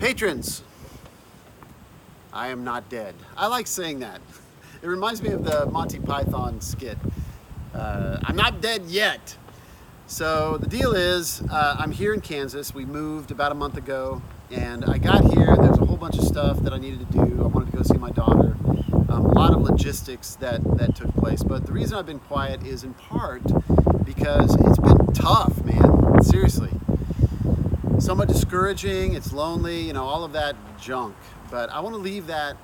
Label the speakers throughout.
Speaker 1: Patrons, I am not dead. I like saying that. It reminds me of the Monty Python skit. I'm not dead yet. So the deal is, I'm here in Kansas. We moved about a month ago, and I got here. There's a whole bunch of stuff that I needed to do. I wanted to go see my daughter. A lot of logistics that took place. But the reason I've been quiet is in part because it's been tough, man. Seriously. Somewhat discouraging, it's lonely, you know, all of that junk. But I want to leave that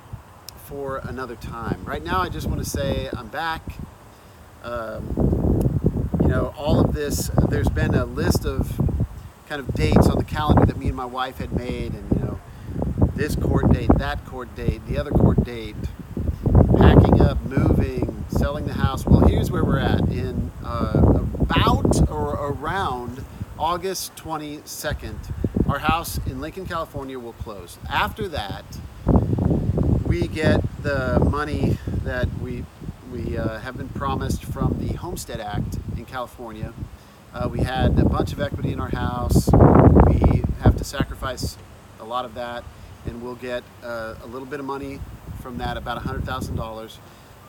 Speaker 1: for another time. Right now I just want to say I'm back. You know, all of this, there's been a list of kind of dates on the calendar that me and my wife had made, and you know, this court date, that court date, the other court date, packing up, moving, selling the house. Well, here's where we're at. In about or around August 22nd, our house in Lincoln, California will close. After that, we get the money that we have been promised from the Homestead Act in California. We had a bunch of equity in our house. We have to sacrifice a lot of that, and we'll get a little bit of money from that, about $100,000.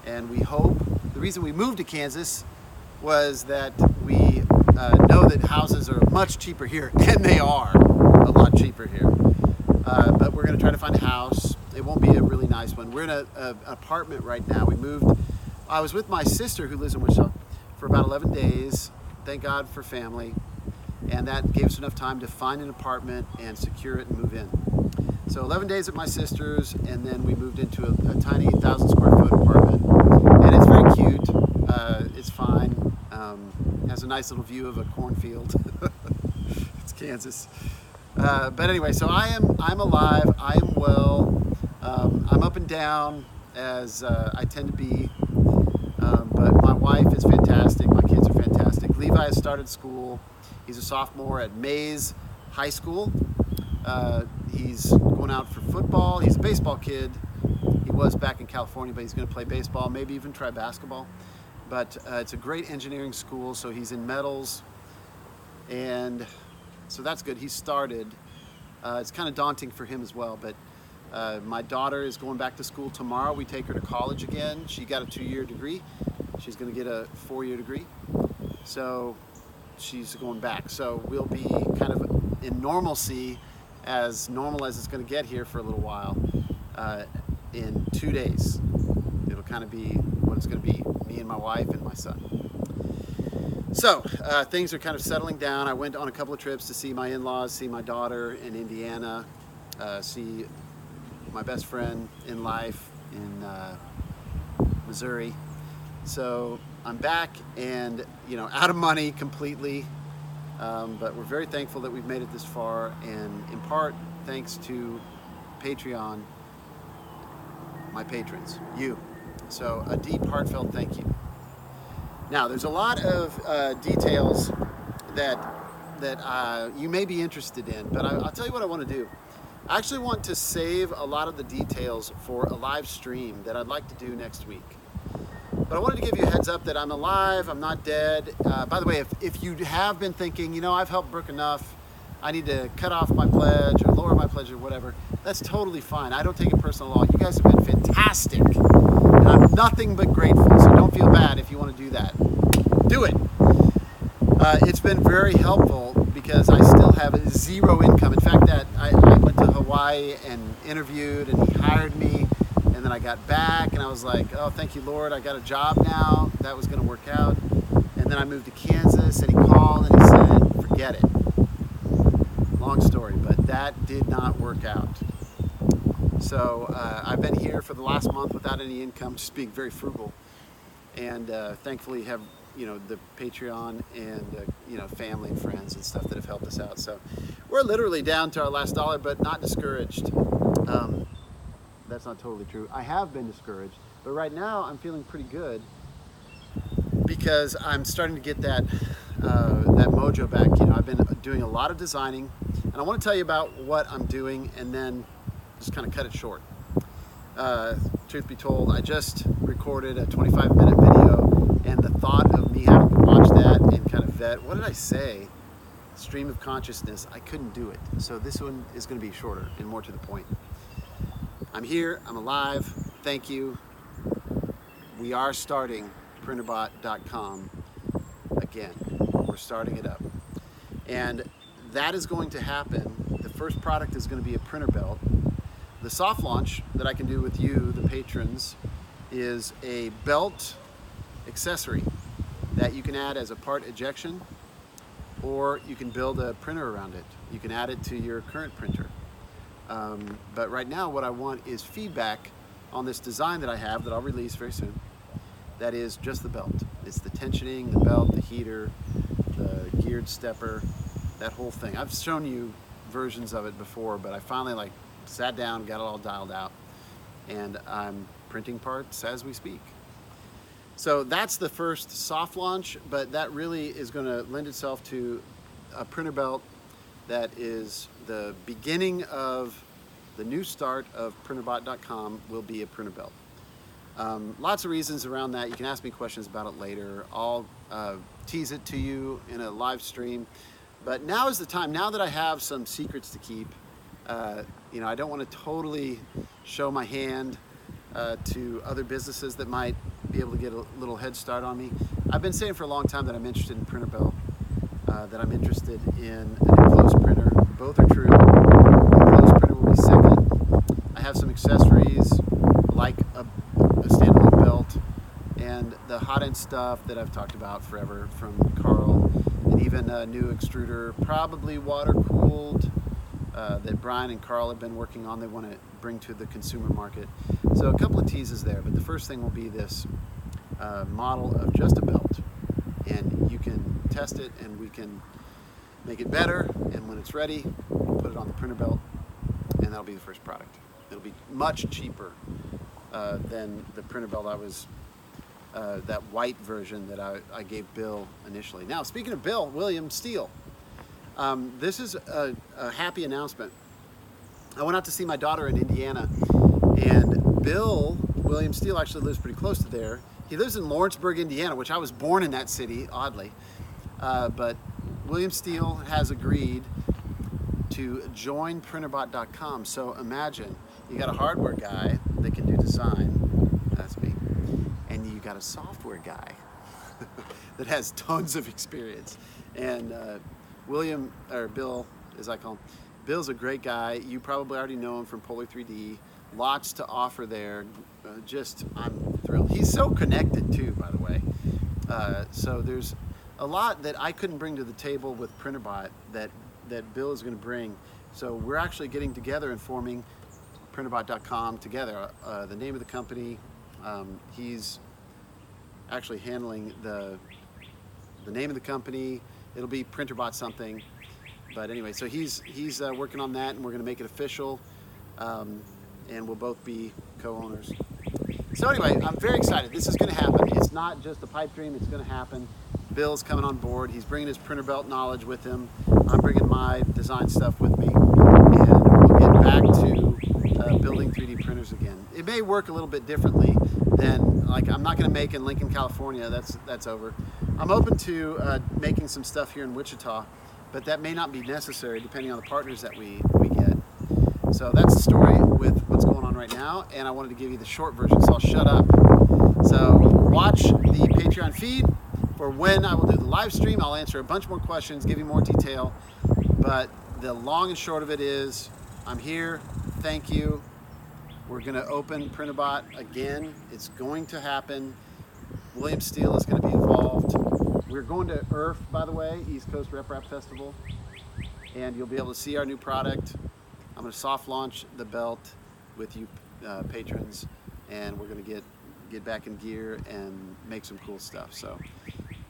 Speaker 1: And we hope, the reason we moved to Kansas was that we know that houses are much cheaper here, and they are a lot cheaper here. But we're going to try to find a house. It won't be a really nice one. We're in an apartment right now. We moved. I was with my sister who lives in Wichita for about 11 days. Thank God for family. And that gave us enough time to find an apartment and secure it and move in. So 11 days at my sister's, and then we moved into a tiny 1,000 square foot apartment. And it's very cute. It's fine. Has a nice little view of a cornfield. It's Kansas. But anyway, so I'm alive. I am well. I'm up and down as I tend to be. But my wife is fantastic. My kids are fantastic. Levi has started school. He's a sophomore at Mays High School. He's going out for football. He's a baseball kid. He was back in California, but he's going to play baseball, maybe even try basketball. But it's a great engineering school, so he's in metals. And so that's good. He started. It's kind of daunting for him as well, but my daughter is going back to school tomorrow. We take her to college again. She got a 2-year degree. She's going to get a 4-year degree. So she's going back. So we'll be kind of in normalcy, as normal as it's going to get here for a little while, in 2 days. It'll kind of be what it's going to be, me and my wife and my son. So things are kind of settling down. I went on a couple of trips to see my in-laws, see my daughter in Indiana, see my best friend in life in Missouri. So I'm back and, you know, out of money completely, but we're very thankful that we've made it this far, and in part thanks to Patreon, my patrons, you. So a deep, heartfelt thank you. Now, there's a lot of details that you may be interested in, but I'll tell you what I want to do. I actually want to save a lot of the details for a live stream that I'd like to do next week. But I wanted to give you a heads up that I'm alive, I'm not dead. By the way, if you have been thinking, you know, I've helped Brook enough, I need to cut off my pledge or lower my pledge or whatever, that's totally fine. I don't take it personal at all. You guys have been fantastic. And I'm nothing but grateful, so don't feel bad if you want to do that. Do it. It's been very helpful because I still have zero income. In fact, I went to Hawaii and interviewed, and he hired me, and then I got back and I was like, oh, thank you, Lord, I got a job now. That was going to work out. And then I moved to Kansas, and he called and he said, forget it. Long story, but that did not work out. So I've been here for the last month without any income, just being very frugal, and thankfully have, you know, the Patreon and you know, family and friends and stuff that have helped us out. So we're literally down to our last dollar, but not discouraged. That's not totally true. I have been discouraged, but right now I'm feeling pretty good because I'm starting to get that mojo back. You know, I've been doing a lot of designing, and I want to tell you about what I'm doing, and then just kind of cut it short. Truth be told, I just recorded a 25-minute video, and the thought of me having to watch that and kind of vet, what did I say? stream of consciousness, I couldn't do it. So this one is going to be shorter and more to the point. I'm here, I'm alive, thank you. We are starting printerbot.com again. We're starting it up. And that is going to happen. The first product is going to be a printer belt. The soft launch that I can do with you, the patrons, is a belt accessory that you can add as a part ejection, or you can build a printer around it. You can add it to your current printer. But right now what I want is feedback on this design that I have that I'll release very soon. That is just the belt. It's the tensioning, the belt, the heater, the geared stepper, that whole thing. I've shown you versions of it before, but I finally sat down, got it all dialed out, and I'm printing parts as we speak. So that's the first soft launch, but that really is going to lend itself to a printer belt that is the beginning of the new start of printerbot.com. Will be a printer belt. Lots of reasons around that. You can ask me questions about it later. I'll tease it to you in a live stream. But now is the time, now that I have some secrets to keep. You know, I don't want to totally show my hand to other businesses that might be able to get a little head start on me. I've been saying for a long time that I'm interested in printer belt, that I'm interested in an enclosed printer. Both are true. Enclosed printer will be second. I have some accessories like a standalone belt and the hot end stuff that I've talked about forever from Carl, and even a new extruder, probably water cooled, that Brian and Carl have been working on. They want to bring to the consumer market. So a couple of teases there, but the first thing will be this model of just a belt, and you can test it and we can make it better, and when it's ready, we'll put it on the printer belt, and that'll be the first product. It'll be much cheaper than the printer belt I was, that white version that I gave Bill initially. Now, speaking of Bill, William Steele, this is a happy announcement. I went out to see my daughter in Indiana, and Bill, William Steele, actually lives pretty close to there. He lives in Lawrenceburg, Indiana, which I was born in that city, oddly. But William Steele has agreed to join printerbot.com. So imagine, you got a hardware guy that can do design, that's me, and you got a software guy that has tons of experience. And William, or Bill, as I call him, Bill's a great guy. You probably already know him from Polar 3D. Lots to offer there. I'm thrilled. He's so connected too, by the way. So there's a lot that I couldn't bring to the table with Printerbot that Bill is going to bring. So we're actually getting together and forming printerbot.com together. The name of the company, he's actually handling the name of the company. It'll be Printerbot something. But anyway, so he's working on that, and we're going to make it official, and we'll both be co-owners. So anyway, I'm very excited. This is going to happen. It's not just a pipe dream. It's going to happen. Bill's coming on board. He's bringing his printer belt knowledge with him. I'm bringing my design stuff with me, and we'll get back to building 3D printers again. It may work a little bit differently than, like, I'm not going to make in Lincoln, California. That's over. I'm open to making some stuff here in Wichita, but that may not be necessary depending on the partners that we get. So that's the story with what's going on right now, and I wanted to give you the short version, so I'll shut up. So watch the Patreon feed for when I will do the live stream. I'll answer a bunch more questions, give you more detail, but the long and short of it is, I'm here, thank you. We're gonna open Printerbot again. It's going to happen. William Steele is gonna be involved. We're going to IRF, by the way, East Coast Rep Rap Festival, and you'll be able to see our new product. I'm going to soft launch the belt with you patrons, and we're going to get back in gear and make some cool stuff. So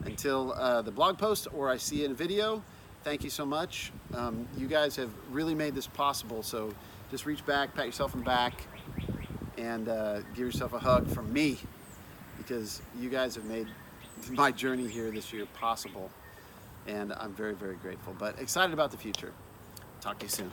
Speaker 1: until the blog post or I see you in a video, thank you so much. You guys have really made this possible, so just reach back, pat yourself on the back, and give yourself a hug from me, because you guys have made my journey here this year possible, and I'm very, very grateful, but excited about the future. Talk to you soon.